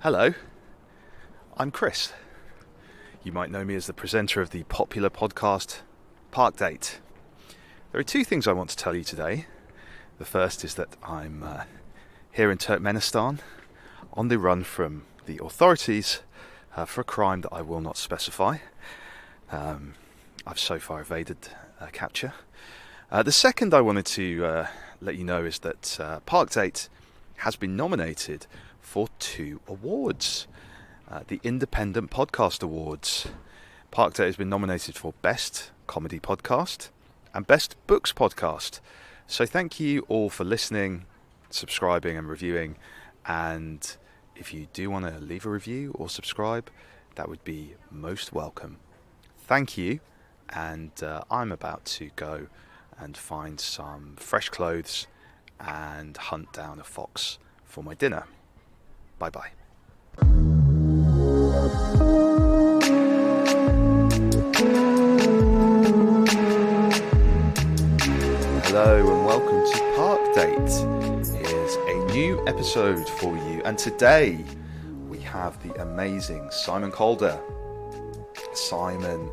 Hello, I'm Chris. You might know me as the presenter of the popular podcast Park Date. There are two things I want to tell you today. The first is that I'm here in Turkmenistan on the run from the authorities for a crime that I will not specify. I've so far evaded capture. The second I wanted to let you know is that Park Date has been nominated for 2 awards. The Independent Podcast Awards. Park Date has been nominated for Best Comedy Podcast and Best Books Podcast. So thank you all for listening, subscribing and reviewing. And if you do want to leave a review or subscribe, that would be most welcome. Thank you. And I'm about to go and find some fresh clothes and hunt down a fox for my dinner. Bye-bye. Hello and welcome to Park Date. Here's a new episode for you, and today we have the amazing Simon Calder. Simon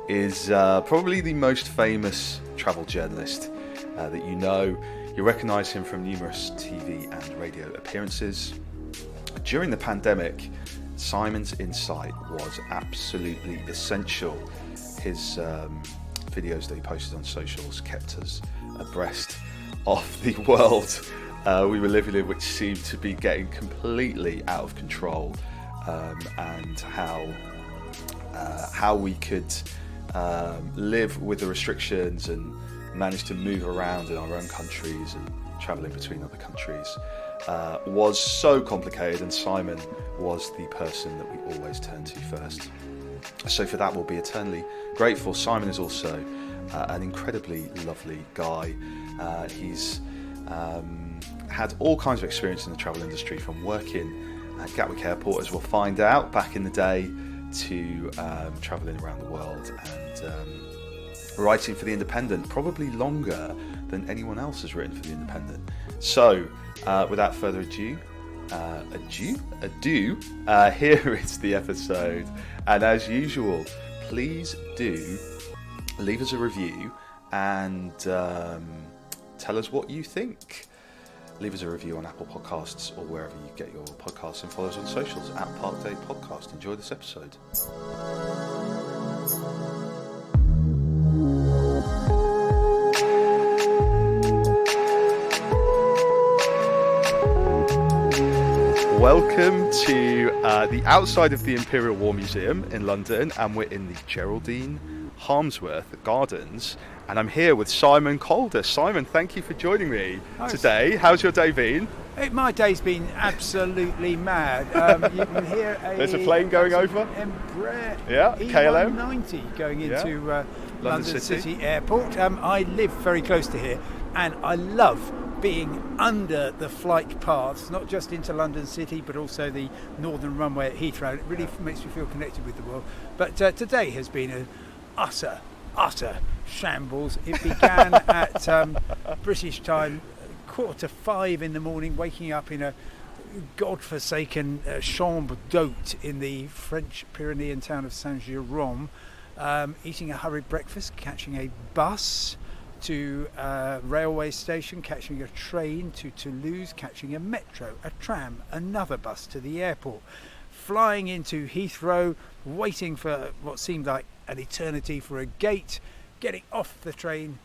is probably the most famous travel journalist that you know. You recognise him from numerous TV and radio appearances. During the pandemic, Simon's insight was absolutely essential. His videos that he posted on socials kept us abreast of the world we were living in, which seemed to be getting completely out of control, and how we could live with the restrictions and manage to move around in our own countries and travelling between other countries was so complicated, and Simon was the person that we always turn to first. So for that we'll be eternally grateful. Simon is also an incredibly lovely guy. He's had all kinds of experience in the travel industry, from working at Gatwick Airport, as we'll find out, back in the day, to travelling around the world and writing for The Independent, probably longer than anyone else has written for The Independent. So, without further ado, here is the episode. And as usual, please do leave us a review and tell us what you think. Leave us a review on Apple Podcasts or wherever you get your podcasts, and follow us on socials at Park Date Podcast. Enjoy this episode. Welcome to the outside of the Imperial War Museum in London, and we're in the Geraldine Harmsworth Gardens, and I'm here with Simon Calder. Simon, thank you for joining me today. How's your day been? My day's been absolutely mad. You can hear there's a plane going over. Yeah, KLM E190 going into London City Airport. I live very close to here, and I love being under the flight paths, not just into London City, but also the northern runway at Heathrow. It really makes me feel connected with the world. But today has been an utter shambles. It began at British time, 4:45 in the morning, waking up in a godforsaken chambre d'hôte in the French Pyrenean town of Saint-Jérôme, eating a hurried breakfast, catching a bus to a railway station, catching a train to Toulouse, catching a metro, a tram, another bus to the airport, flying into Heathrow, waiting for what seemed like an eternity for a gate, getting off the plane,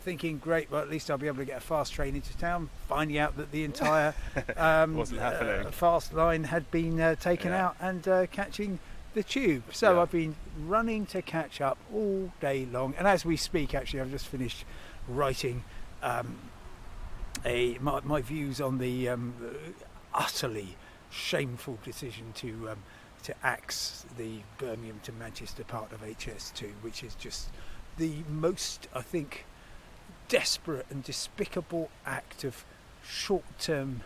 thinking, great, well, at least I'll be able to get a fast train into town, finding out that the entire wasn't happening. Fast line had been taken out, and catching the tube. So I've been running to catch up all day long, and as we speak, actually, I've just finished writing my views on the utterly shameful decision to axe the Birmingham to Manchester part of HS2, which is just the most, I think, desperate and despicable act of short-term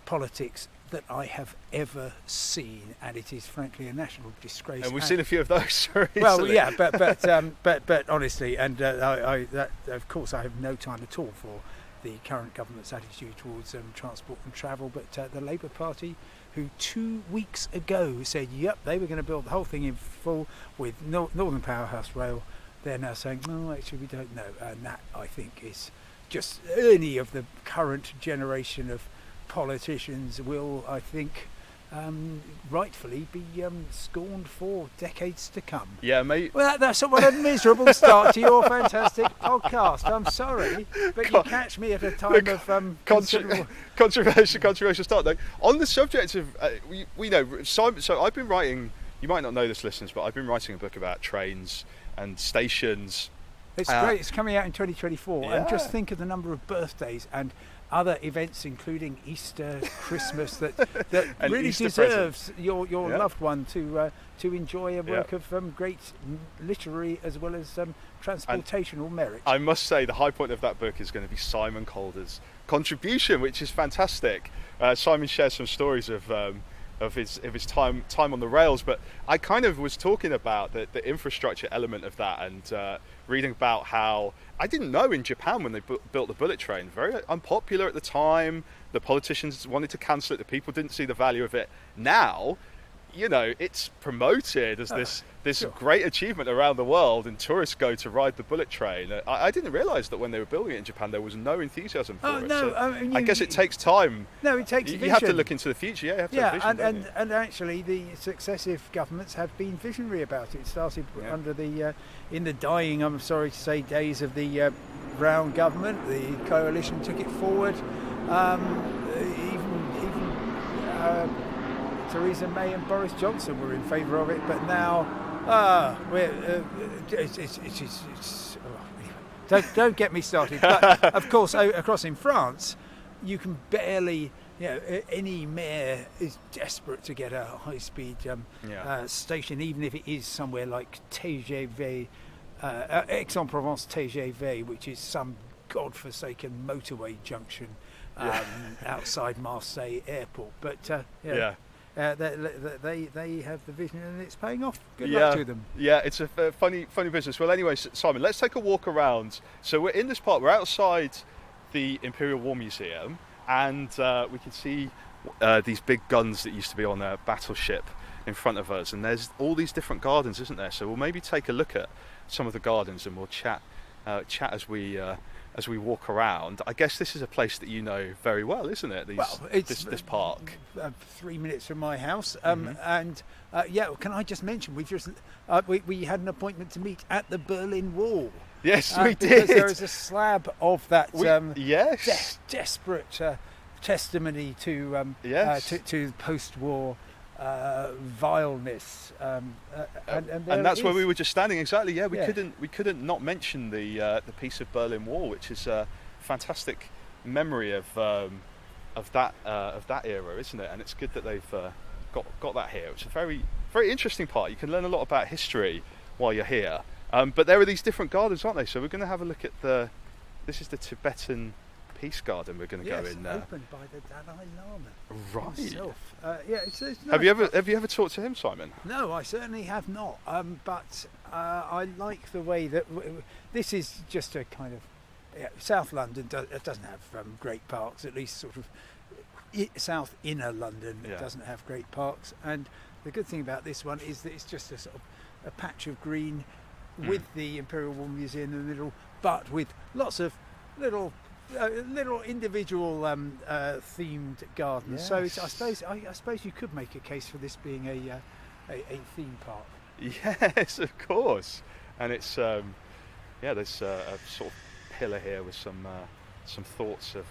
politics that I have ever seen, and it is frankly a national disgrace. And we've seen a few of those recently. Well, yeah, but honestly, and I of course I have no time at all for the current government's attitude towards transport and travel. But the Labour Party, who 2 weeks ago said, yep, they were going to build the whole thing in full with Northern Powerhouse Rail, they're now saying, no, actually we don't know. And that, I think, is just any of the current generation of politicians will, I think, rightfully be scorned for decades to come. Yeah, mate. Well, that's what a miserable start to your fantastic podcast. I'm sorry, but you catch me at a time of controversial start. Though, on the subject of, we know, Simon, so I've been writing, you might not know this, listeners, but I've been writing a book about trains and stations. It's great. It's coming out in 2024. Yeah. And just think of the number of birthdays and other events, including Easter, Christmas, that really Easter deserves your loved one to enjoy a work of great literary as well as transportational merit. I must say, the high point of that book is going to be Simon Calder's contribution, which is fantastic. Simon shares some stories of his time on the rails, but I kind of was talking about the infrastructure element of that, and reading about how, I didn't know, in Japan when they built the bullet train, very unpopular at the time, the politicians wanted to cancel it, the people didn't see the value of it. Now, you know, it's promoted as this great achievement around the world, and tourists go to ride the bullet train. I didn't realise that when they were building it in Japan there was no enthusiasm for it. No, so I guess it takes time. No, it takes vision. You have to look into the future. Yeah, you have to have vision, and actually the successive governments have been visionary about it. It started under the in the dying, I'm sorry to say, days of the Brown government. The coalition took it forward. Even Theresa May and Boris Johnson were in favour of it, but now don't get me started. But of course, across in France, you can barely, any mayor is desperate to get a high-speed station, even if it is somewhere like TGV, Aix-en-Provence TGV, which is some godforsaken motorway junction outside Marseille Airport. But they have the vision, and it's paying off. Good luck to them. Yeah, it's a funny business. Well, anyway, Simon, let's take a walk around. So we're in this part. We're outside the Imperial War Museum, and we can see these big guns that used to be on a battleship in front of us. And there's all these different gardens, isn't there? So we'll maybe take a look at some of the gardens, and we'll chat as we walk around. I guess this is a place that you know very well, isn't it? This park. 3 minutes from my house, and can I just mention we've just we had an appointment to meet at the Berlin Wall. Yes, we did. Because there is a slab of that desperate testimony to post-war vileness, and that's where we were just standing. Exactly. Yeah, we couldn't not mention the Peace of Berlin Wall, which is a fantastic memory of that era, isn't it? And it's good that they've got that here. It's a very, very interesting part. You can learn a lot about history while you're here. But there are these different gardens, aren't they? So we're going to have a look at this is the Tibetan Peace Garden. We're going to go in. Opened by the Dalai Lama. Right. Himself. It's nice. Have you ever talked to him, Simon? No, I certainly have not. But I like the way that this is just a kind of South London doesn't have great parks. At least sort of South Inner London doesn't have great parks. And the good thing about this one is that it's just a sort of a patch of green with the Imperial War Museum in the middle, but with lots of little individual themed gardens. Yes. So I suppose you could make a case for this being a theme park. Yes, of course. And it's there's a sort of pillar here with some thoughts of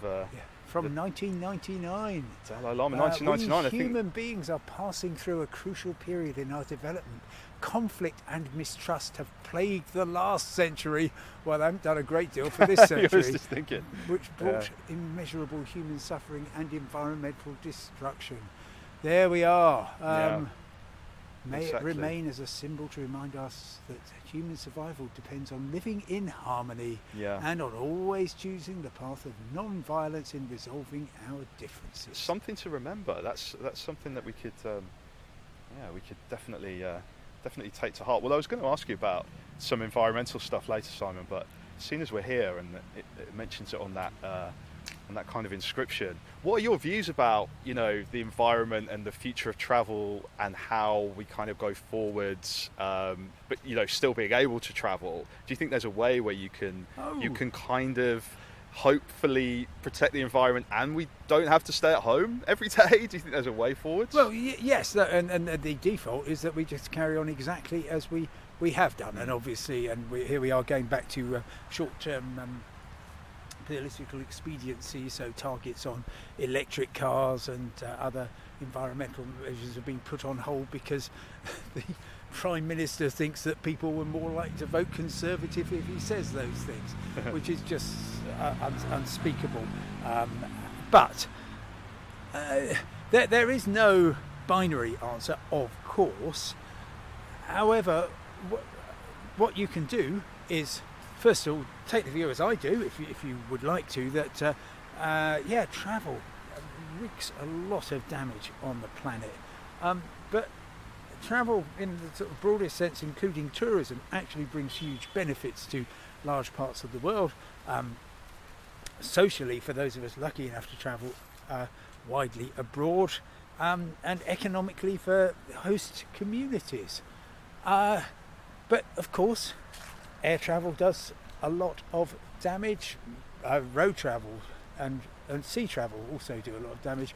from 1999. Dalai Lama, 1999. I think human beings are passing through a crucial period in our development. Conflict and mistrust have plagued the last century. Well, they haven't done a great deal for this century. I was just thinking. Which brought immeasurable human suffering and environmental destruction. There we are. May it remain as a symbol to remind us that human survival depends on living in harmony and on always choosing the path of non-violence in resolving our differences. Something to remember. That's something that we could definitely take to heart. Well, I was going to ask you about some environmental stuff later, Simon, but seeing as we're here, and it mentions it on that kind of inscription, what are your views about, you know, the environment and the future of travel and how we kind of go forwards, but, you know, still being able to travel? Do you think there's a way where you can kind of hopefully protect the environment and we don't have to stay at home every day? Do you think there's a way forwards? Well, yes, and the default is that we just carry on exactly as we have done, and obviously, here we are going back to short-term political expediency, so targets on electric cars and other environmental measures have been put on hold because the Prime Minister thinks that people were more likely to vote Conservative if he says those things, which is just unspeakable. But there is no binary answer, of course. However, what you can do is, first of all, take the view, as I do, if you would like to, that travel wreaks a lot of damage on the planet. But travel, in the sort of broadest sense, including tourism, actually brings huge benefits to large parts of the world. Socially, for those of us lucky enough to travel widely abroad, and economically for host communities. But of course, air travel does a lot of damage. Road travel and sea travel also do a lot of damage.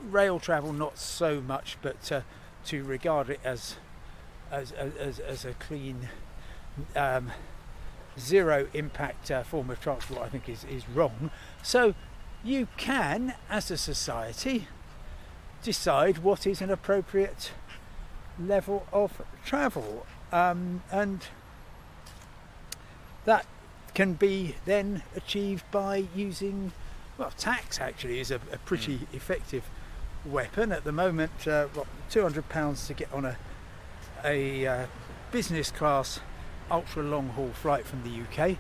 Rail travel not so much, but to regard it as a clean, zero impact form of transport, I think is wrong. So you can, as a society, decide what is an appropriate level of travel, and that can be then achieved by using, well, tax actually is a pretty effective weapon. At the moment, £200 to get on a business class ultra long haul flight from the UK.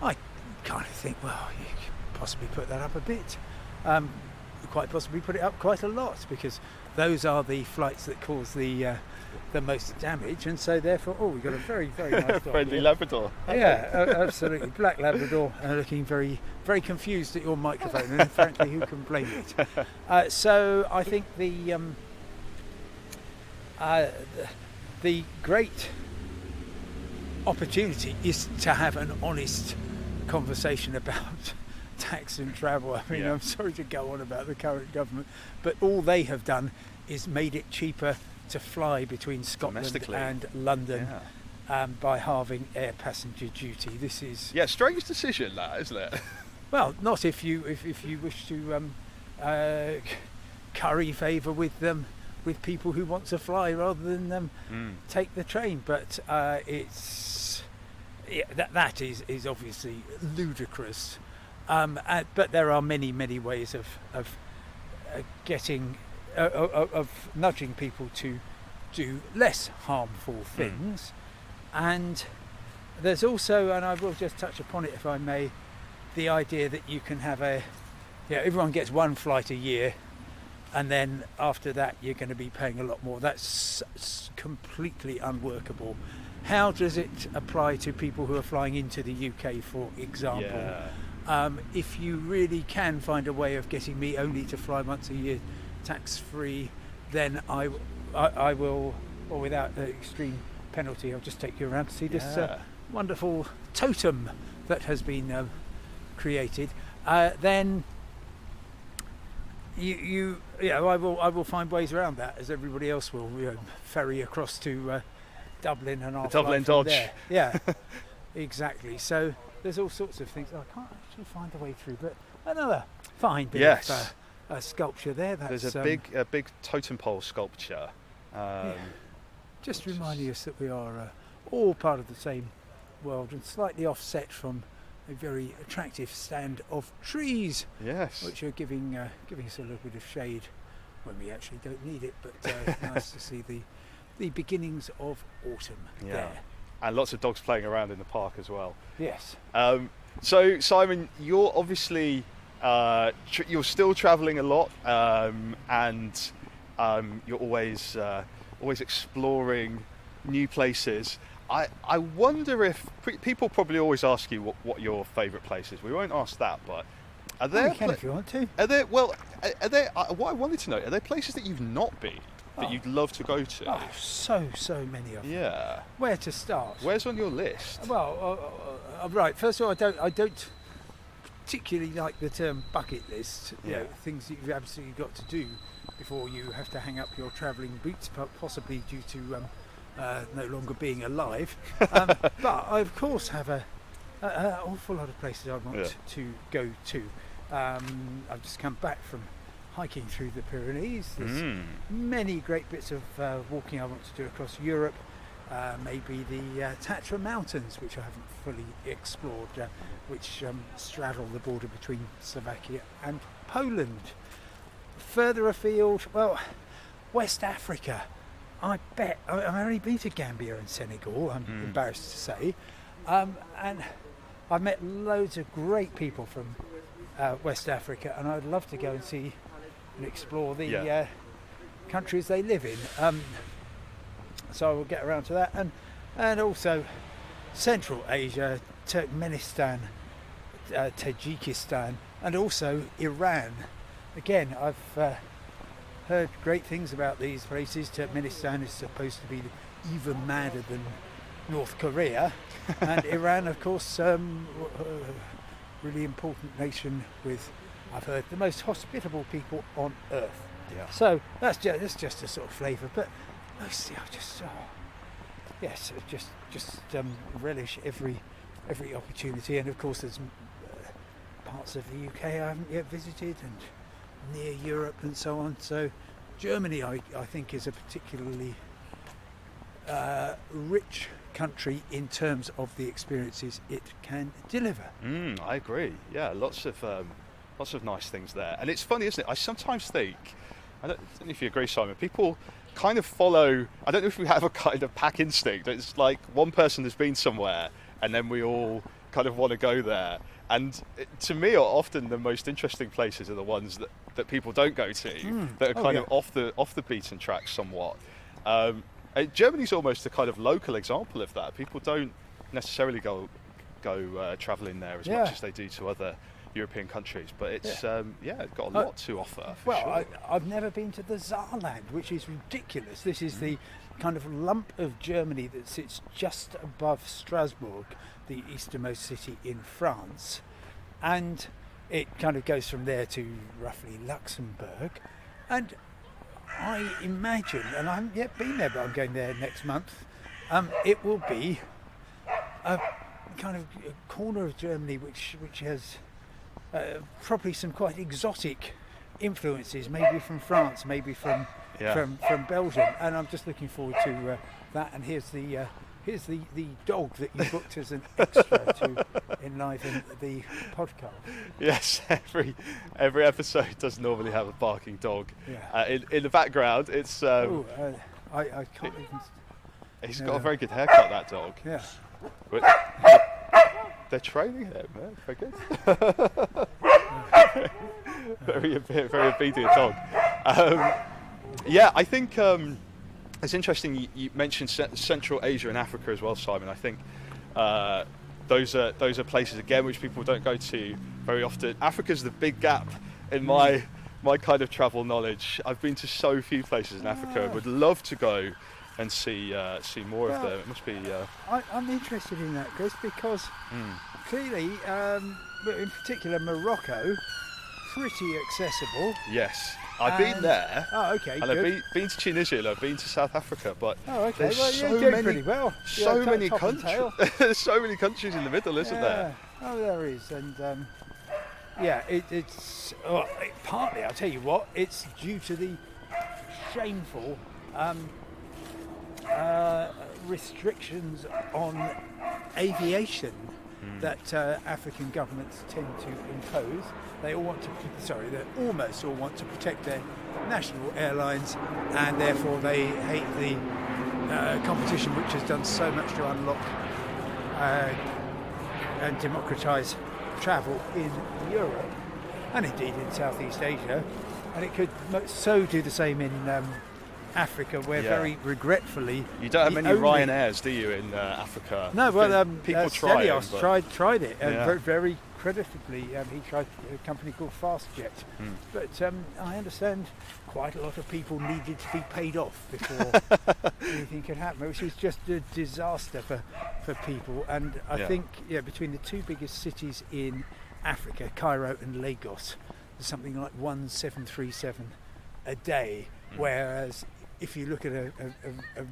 I kind of think, well, you could possibly put that up a bit, quite possibly put it up quite a lot, because those are the flights that cause the most damage, and so therefore, we've got a very, very nice dog friendly here. Labrador. Yeah, absolutely, black Labrador, looking very, very confused at your microphone, and frankly, who can blame it? So I think the great opportunity is to have an honest conversation about tax and travel. I mean, I'm sorry to go on about the current government, but all they have done is made it cheaper to fly between Scotland and London by halving air passenger duty. This is strange decision, that, isn't it? Well, not if you wish to curry favour with people who want to fly rather than take the train. But that is obviously ludicrous. But there are many ways of getting of nudging people to do less harmful things. And there's also, and I will just touch upon it if I may, the idea that you can have everyone gets one flight a year, and then after that you're going to be paying a lot more. That's completely unworkable. How does it apply to people who are flying into the UK, for example? If you really can find a way of getting me only to fly once a year tax-free, then I will, or without extreme penalty, I'll just take you around to see this wonderful totem that has been created. Then I will find ways around that, as everybody else will. Ferry across to Dublin, and I'll the Dublin fly from Dodge. there. Yeah, exactly. So there's all sorts of things. I can't actually find a way through, but another fine bit of sculpture there. There's a big totem pole sculpture. Just reminding us that we are all part of the same world, and slightly offset from a very attractive stand of trees, which are giving us a little bit of shade when we actually don't need it. But nice to see the beginnings of autumn there. And lots of dogs playing around in the park as well. Yes. So Simon, you're obviously you're still travelling a lot, and you're always exploring new places. I wonder if people probably always ask you what your favourite place is. We won't ask that, but are there? You can if you want to. Are there? Well, are there? What I wanted to know, are there places that you've not been that you'd love to go to? Oh, so many of them. Yeah. Where to start? Where's on your list? Well, right. First of all, I don't particularly like the term bucket list. You know, things that you've absolutely got to do before you have to hang up your travelling boots, possibly due to no longer being alive. But I, of course, have an awful lot of places I want to go to. I've just come back from hiking through the Pyrenees. There's many great bits of walking I want to do across Europe. Maybe the Tatra Mountains, which I haven't fully explored, which straddle the border between Slovakia and Poland. Further afield, well, West Africa. I bet I've only been to Gambia and Senegal, I'm embarrassed to say, and I've met loads of great people from West Africa, and I'd love to go and see and explore the countries they live in. So I will get around to that, and also Central Asia, Turkmenistan, Tajikistan, and also Iran. Again, I've heard great things about these places. Turkmenistan is supposed to be even madder than North Korea, and Iran, of course, really important nation with, I've heard, the most hospitable people on earth. Yeah. So that's just a sort of flavour, but mostly I just relish every opportunity, and of course there's parts of the UK I haven't yet visited, and near Europe and so on. So Germany I think is a particularly rich country in terms of the experiences it can deliver. I agree. Yeah, lots of nice things there. And it's funny, isn't it? I sometimes think, I don't know if you agree, Simon, people kind of follow, I don't know if we have a kind of pack instinct. It's like one person has been somewhere and then we all kind of want to go there. And to me, often the most interesting places are the ones that people don't go to, that are kind of off the beaten track somewhat. Germany's almost a kind of local example of that. People don't necessarily go travelling there as much as they do to other European countries, but it's got a lot to offer. I've never been to the Saarland, which is ridiculous. This is the kind of lump of Germany that sits just above Strasbourg, the easternmost city in France, and it kind of goes from there to roughly Luxembourg. And I imagine, and I haven't yet been there, but I'm going there next month, it will be a kind of a corner of Germany which has probably some quite exotic influences, maybe from France, maybe from Belgium, and I'm just looking forward to that. And here's the dog that you booked as an extra to enliven the podcast. Yes, every episode does normally have a barking dog. In the background. It's I can't even. He's got a very good haircut, that dog. Yeah. But they're training him. Very good. very obedient dog. I think it's interesting you mentioned Central Asia and Africa as well, Simon. I think those are places again which people don't go to very often. Africa's the big gap in my kind of travel knowledge. I've been to so few places in Africa and would love to go and see more of them. It must be. I'm interested in that, Chris, because clearly, in particular, Morocco, pretty accessible. Yes, I've been there. Oh, okay, and good. I've been to Tunisia and I've been to South Africa, but there's so many, pretty well. So many countries. There's so many countries in the middle, isn't there? Oh, there is, and it's partly. I'll tell you what, it's due to the shameful restrictions on aviation that African governments tend to impose. They almost all want to protect their national airlines, and therefore they hate the competition which has done so much to unlock and democratise travel in Europe, and indeed in Southeast Asia, and it could so do the same in Africa, where very regretfully you don't have many Ryanairs, do you, in Africa? No, well, people Stelios tried it, and Yeah. very creditably, he tried a company called FastJet. But I understand quite a lot of people needed to be paid off before anything could happen, which was just a disaster for people. And I think between the two biggest cities in Africa, Cairo and Lagos, there's something like 1737 a day, whereas if you look at a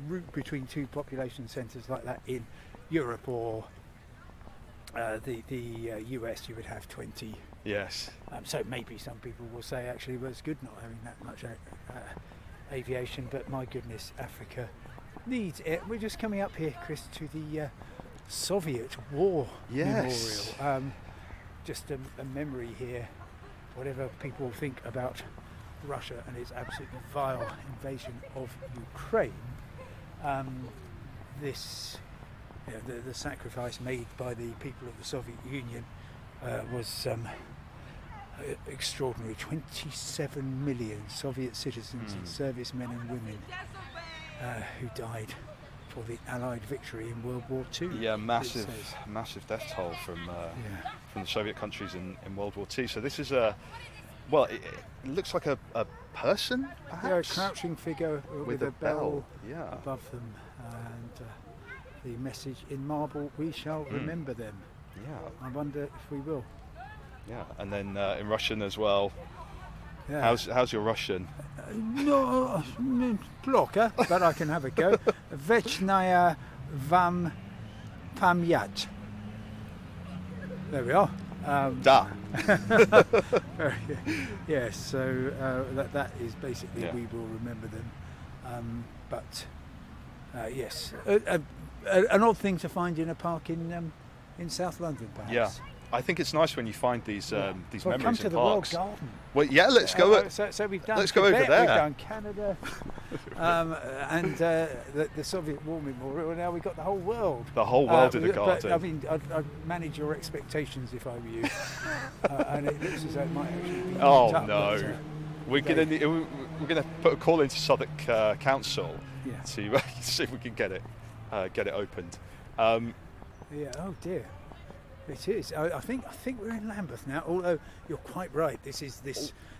route between two population centres like that in Europe or the US, you would have 20. Yes. So maybe some people will say actually well, it's good not having that much aviation, but my goodness, Africa needs it. We're just coming up here, Chris, to the Soviet War Memorial. Just a memory here, whatever people think about Russia and its absolutely vile invasion of Ukraine. The sacrifice made by the people of the Soviet Union was extraordinary. 27 million Soviet citizens and servicemen and women who died for the Allied victory in World War II. Yeah, massive death toll from the Soviet countries in World War II. So this is it looks like a person, perhaps? Yeah, a crouching figure with a bell above them, and the message in marble, "We shall remember them." Yeah. I wonder if we will. Yeah, and then in Russian as well. Yeah. How's your Russian? No, blocker, but I can have a go. Vechnaya vam pamyat. There we are. Da. Yes, so that is basically we will remember them. But yes, an odd thing to find in a park in South London, perhaps. Yeah. I think it's nice when you find these memories come to in the parks. World Garden. Well, yeah, let's go. So we've done. Let's go Tibet, over there. We've done Canada, and the Soviet War Memorial. And now we've got the whole world. The whole world in the garden. garden. I mean, I'd manage your expectations if I were you. And it looks as though it might actually be. Oh no, we're gonna put a call into Southwark Council to see if we can get it opened. Yeah. Oh dear. It is. I think we're in Lambeth now. Although you're quite right. This is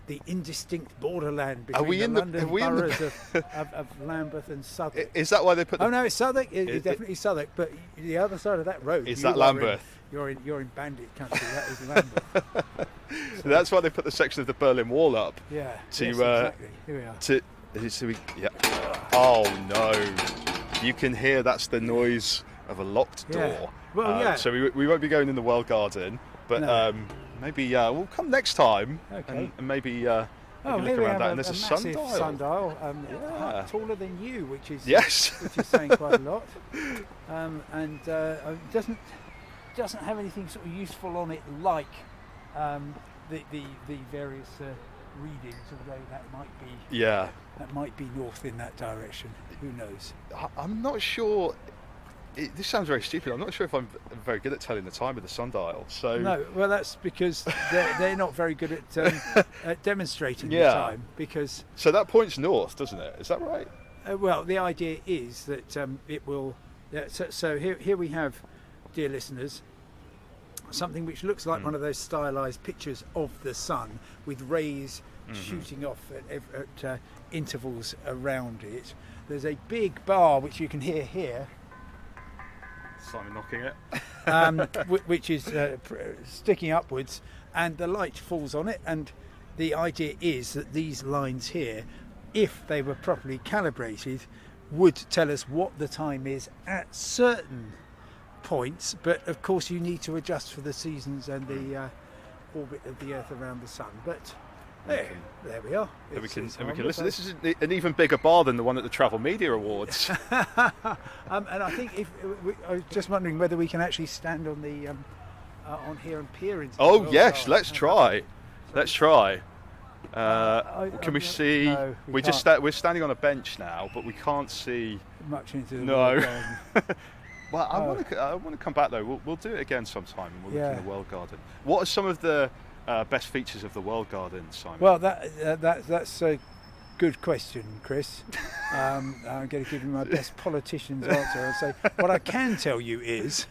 the indistinct borderland between the London boroughs of Lambeth and Southwark. Is that why they put? Oh no, it's Southwark. It's definitely Southwark. But the other side of that road is that Lambeth. You're in Bandit country. That is Lambeth. So that's why they put the section of the Berlin Wall up. Yeah. To exactly. Here we are. Oh no! You can hear that's the noise of a locked door. Well, so we won't be going in the World Garden, but maybe we'll come next time and maybe look around that. And there's a sundial, taller than you, which is saying quite a lot, and doesn't have anything sort of useful on it like the various readings, although that might be north in that direction. Who knows? I'm not sure. This sounds very stupid. I'm not sure if I'm very good at telling the time with the sundial. So no, well, that's because they're not very good at demonstrating the time. Because so that points north, doesn't it? Is that right? Well, the idea is that it will. So here we have, dear listeners, something which looks like one of those stylized pictures of the sun with rays shooting off at intervals around it. There's a big bar which you can hear here. Simon knocking it. Which is sticking upwards, and the light falls on it, and the idea is that these lines here, if they were properly calibrated, would tell us what the time is at certain points, but of course you need to adjust for the seasons and the orbit of the Earth around the Sun. But there we are. And we can listen. This is an even bigger bar than the one at the Travel Media Awards. And I think I was just wondering whether we can actually stand on the on here and peer into. Oh yes, let's try. Let's try. Can we see? No, we're standing on a bench now, but we can't see much into the world garden. Well, I want to come back though. We'll do it again sometime, and we'll look in the World Garden. What are some of the best features of the World Garden, Simon? Well, that's Good question, Chris. I'm going to give you my best politician's answer. I'll say what I can tell you is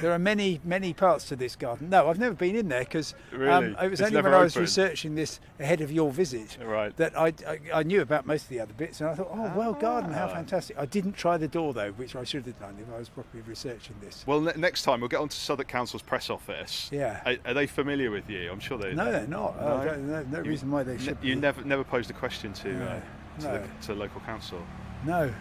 there are many parts to this garden. No, I've never been in there because Really? it was It's only never when I was open? researching this ahead of your visit Right. that I knew about most of the other bits, and I thought, oh, well, garden, how fantastic. I didn't try the door though, which I should have done if I was properly researching this. Well, next time we'll get on to Southwark Council's press office. Yeah. Are they familiar with you? I'm sure they. No, they're not. No reason why they should. You be. never posed a question to No. the local council. No.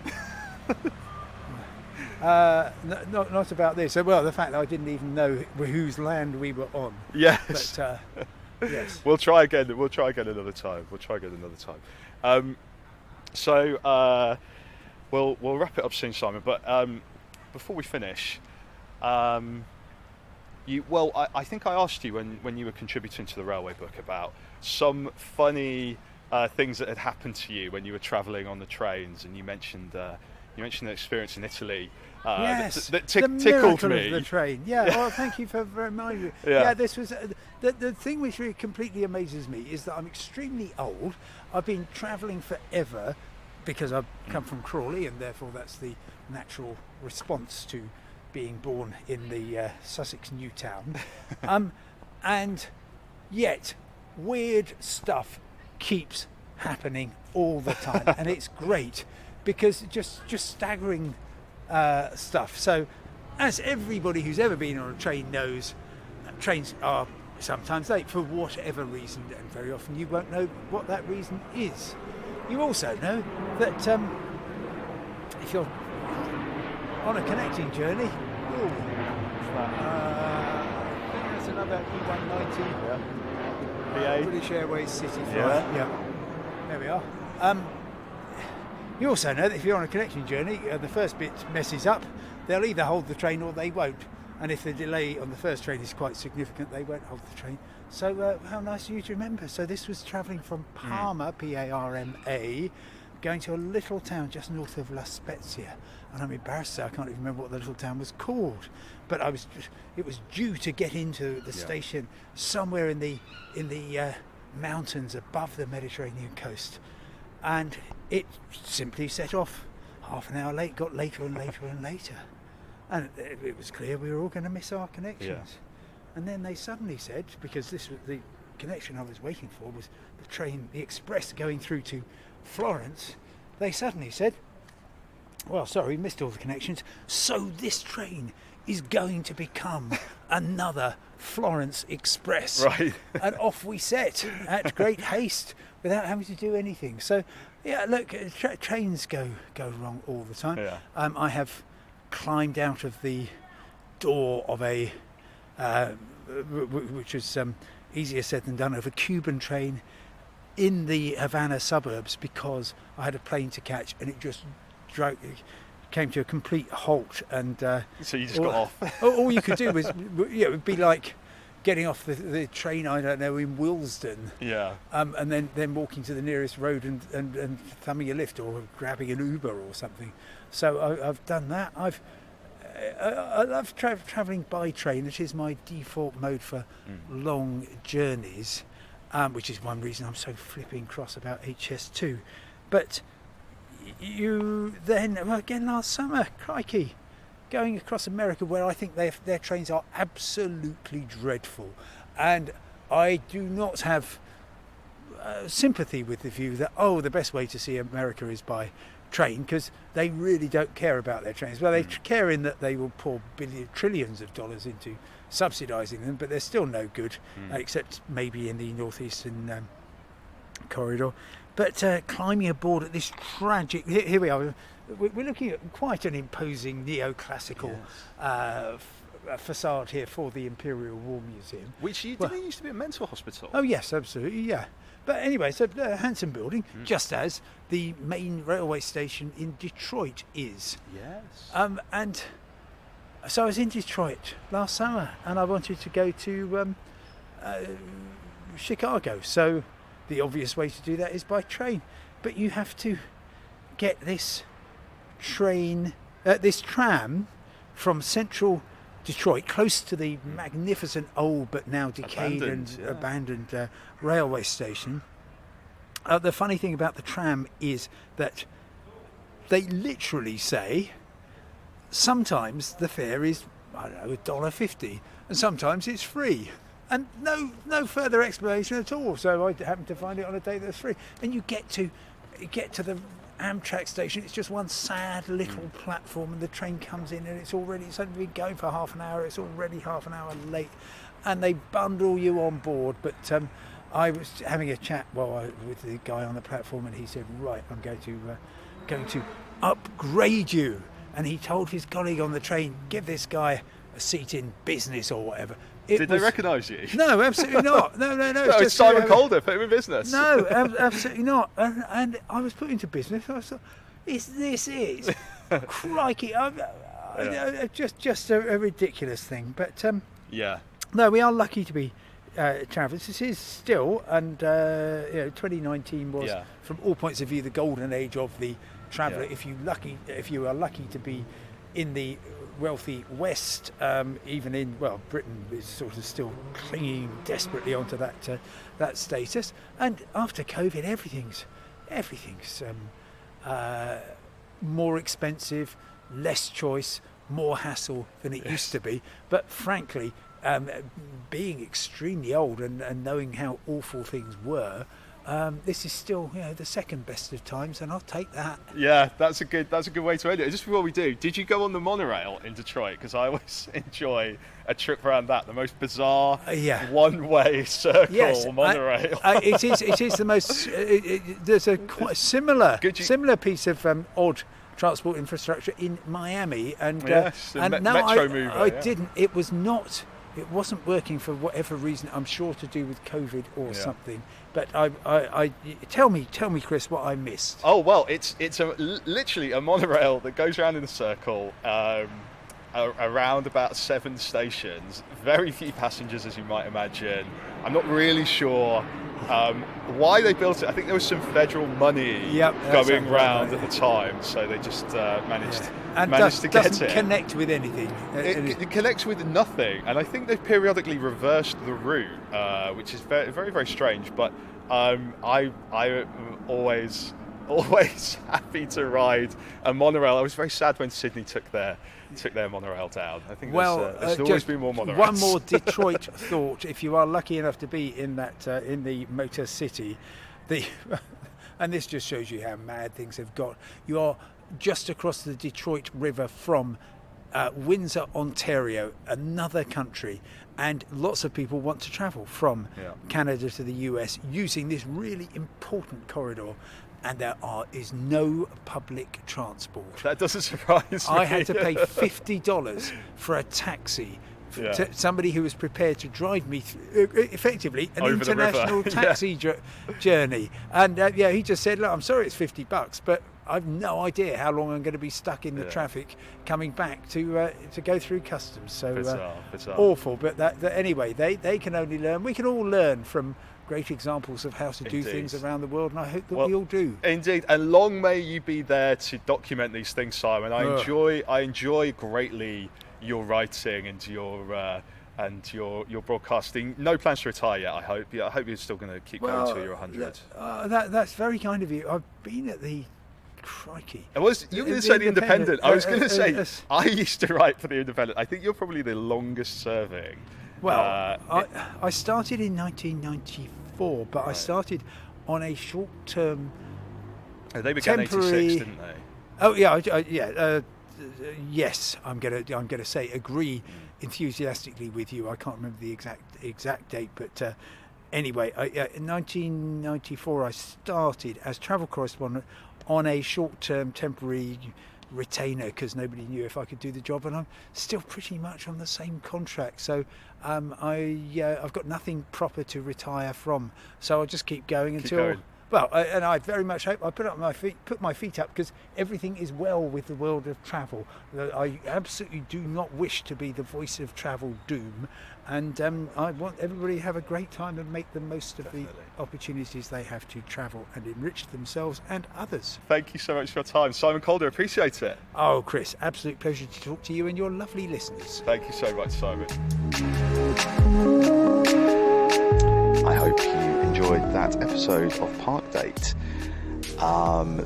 Not about this. Well, the fact that I didn't even know whose land we were on. Yes. But yes. We'll try again another time. We'll wrap it up soon, Simon. But before we finish, I think I asked you when you were contributing to the Railway Book about some funny things that had happened to you when you were travelling on the trains, and you mentioned an experience in Italy Yes, that the tickled miracle me. of the train. Yeah, well, thank you for reminding me. Yeah. This was the thing which really completely amazes me is that I'm extremely old. I've been travelling forever because I've come from Crawley, and therefore that's the natural response to being born in the Sussex New Town. And yet, weird stuff keeps happening all the time, and it's great because just staggering stuff. So, as everybody who's ever been on a train knows, trains are sometimes late for whatever reason, and very often you won't know what that reason is. You also know that if you're on a connecting journey, I think that's another E190. PA. British Airways City flight. Yeah. There we are. You also know that if you're on a connection journey, the first bit messes up, they'll either hold the train or they won't. And if the delay on the first train is quite significant, they won't hold the train. So how nice of you to remember. So this was travelling from Parma, P-A-R-M-A, going to a little town just north of La Spezia. And I'm embarrassed to say I can't even remember what the little town was called. But it was due to get into the station somewhere in the mountains above the Mediterranean coast. And it simply set off half an hour late, got later and later and later. And it was clear we were all going to miss our connections. Yeah. And then they suddenly said, because this was the connection I was waiting for was the train, the express going through to Florence, they suddenly said, well, sorry, we missed all the connections, so this train is going to become another Florence Express. Right. And off we set at great haste without having to do anything. So, yeah, look, trains go wrong all the time. Yeah. I have climbed out of the door of a, which was easier said than done, of a Cuban train in the Havana suburbs because I had a plane to catch and it just came to a complete halt. And So you just got off. all you could do was, it would be like getting off the train, I don't know, in Willesden. Yeah. And then walking to the nearest road and thumbing a lift or grabbing an Uber or something. So I've done that. I love travelling by train. It is my default mode for long journeys, which is one reason I'm so flipping cross about HS2. But you then, well, again last summer, crikey, going across America where I think their trains are absolutely dreadful. And I do not have sympathy with the view that, the best way to see America is by train, because they really don't care about their trains. Well, they care in that they will pour trillions of dollars into subsidising them, but they're still no good, except maybe in the northeastern corridor. But climbing aboard at this tragic... Here we are. We're looking at quite an imposing neoclassical facade here for the Imperial War Museum. Which didn't used to be a mental hospital. Oh yes, absolutely, yeah. But anyway, so a handsome building, just as the main railway station in Detroit is. Yes. And so I was in Detroit last summer, and I wanted to go to Chicago. So the obvious way to do that is by train. But you have to get this tram from central Detroit, close to the magnificent old but now decayed and abandoned railway station, The funny thing about the tram is that they literally say sometimes the fare is, I don't know, $1.50, and sometimes it's free. And no further explanation at all. So I happened to find it on a day that's free. And you get to the Amtrak station, it's just one sad little platform, and the train comes in and it's only been going for half an hour, it's already half an hour late, and they bundle you on board. But I was having a chat with the guy on the platform, and he said, right, I'm going to upgrade you. And he told his colleague on the train, give this guy a seat in business or whatever. Did they recognise you? No, absolutely not. No. It's Simon Calder, put him in business. No, absolutely not. And I was put into business. I thought, this is crikey! Just a ridiculous thing. But no, we are lucky to be travellers. This is still, and 2019 was, from all points of view, the golden age of the traveller. If you are lucky to be in the wealthy West, even in Britain is sort of still clinging desperately onto that status. And after COVID, everything's more expensive, less choice, more hassle than it used to be. But frankly, being extremely old and knowing how awful things were, this is still the second best of times, and I'll take that. Yeah, that's a good way to end it. Just before we do, did you go on the monorail in Detroit? Because I always enjoy a trip around that. The most bizarre one-way circle monorail. It is the most. There's a quite similar piece of odd transport infrastructure in Miami, and Metro Mover. I didn't. It was not. It wasn't working for whatever reason. I'm sure to do with COVID or something. But I tell me, Chris, what I missed. Oh well, it's literally a monorail that goes around in a circle, around about 7 stations. Very few passengers, as you might imagine. I'm not really sure why they built it. I think there was some federal money going round at the time, so they just managed to get it. Doesn't connect with anything. It connects with nothing, and I think they've periodically reversed the route, which is very, very, very strange. But I'm always happy to ride a monorail. I was very sad when Sydney took their monorail down. I think there's always been more monorails. One more Detroit thought: if you are lucky enough to be in that in the Motor City, and this just shows you how mad things have got. You are just across the Detroit River from Windsor, Ontario, another country, and lots of people want to travel from Canada to the US using this really important corridor. And there is no public transport. That doesn't surprise me. I had to pay $50 for a taxi. To somebody who was prepared to drive me effectively an over international taxi journey. And he just said, look, I'm sorry it's $50, but I've no idea how long I'm going to be stuck in the traffic coming back to go through customs. So bizarre. Awful. But anyway, they can only learn. We can all learn from great examples of how to do things around the world, and I hope that we all do. Indeed, and long may you be there to document these things, Simon. I enjoy greatly your writing and your broadcasting. No plans to retire yet, I hope. I hope you're still going to keep going till you're 100. That's very kind of you. I've been at the... Crikey. You were going to say the Independent. I was going to say, I used to write for the Independent. I think you're probably the longest serving. Well, I started in 1994, but I started on a short-term they began temporary... 86, didn't they? Oh, yeah. Yes, I'm gonna say agree enthusiastically with you. I can't remember the exact date, but anyway, in 1994 I started as travel correspondent on a short-term temporary retainer because nobody knew if I could do the job, and I'm still pretty much on the same contract. So I've got nothing proper to retire from. So I'll just keep going until. Well, and I very much hope I put my feet up because everything is well with the world of travel. I absolutely do not wish to be the voice of travel doom, and I want everybody to have a great time and make the most of the opportunities they have to travel and enrich themselves and others. Thank you so much for your time, Simon Calder. Appreciate it. Oh, Chris, absolute pleasure to talk to you and your lovely listeners. Thank you so much, Simon. I hope you enjoyed enjoyed that episode of Park Date.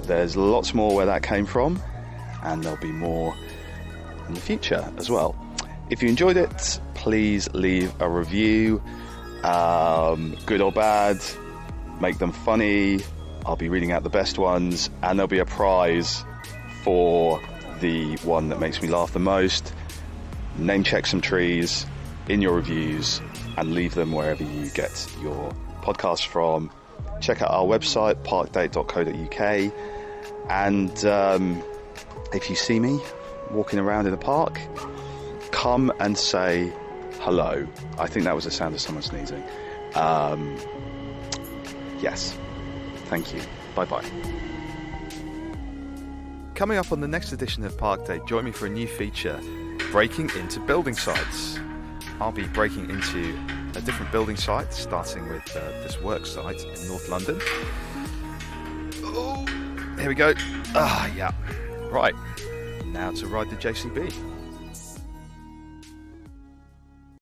There's lots more where that came from, and there'll be more in the future as well. If you enjoyed it, please leave a review, good or bad, make them funny. I'll be reading out the best ones, and there'll be a prize for the one that makes me laugh the most. Name check some trees in your reviews and leave them wherever you get your podcasts from. Check out our website, parkdate.co.uk, and if you see me walking around in the park, come and say hello. I think that was the sound of someone sneezing. Yes. Thank you. Bye-bye. Coming up on the next edition of Park Day, join me for a new feature, breaking into building sites. I'll be breaking into a different building site, starting with this work site in North London. Oh, here we go. Yeah. Right. Now to ride the JCB.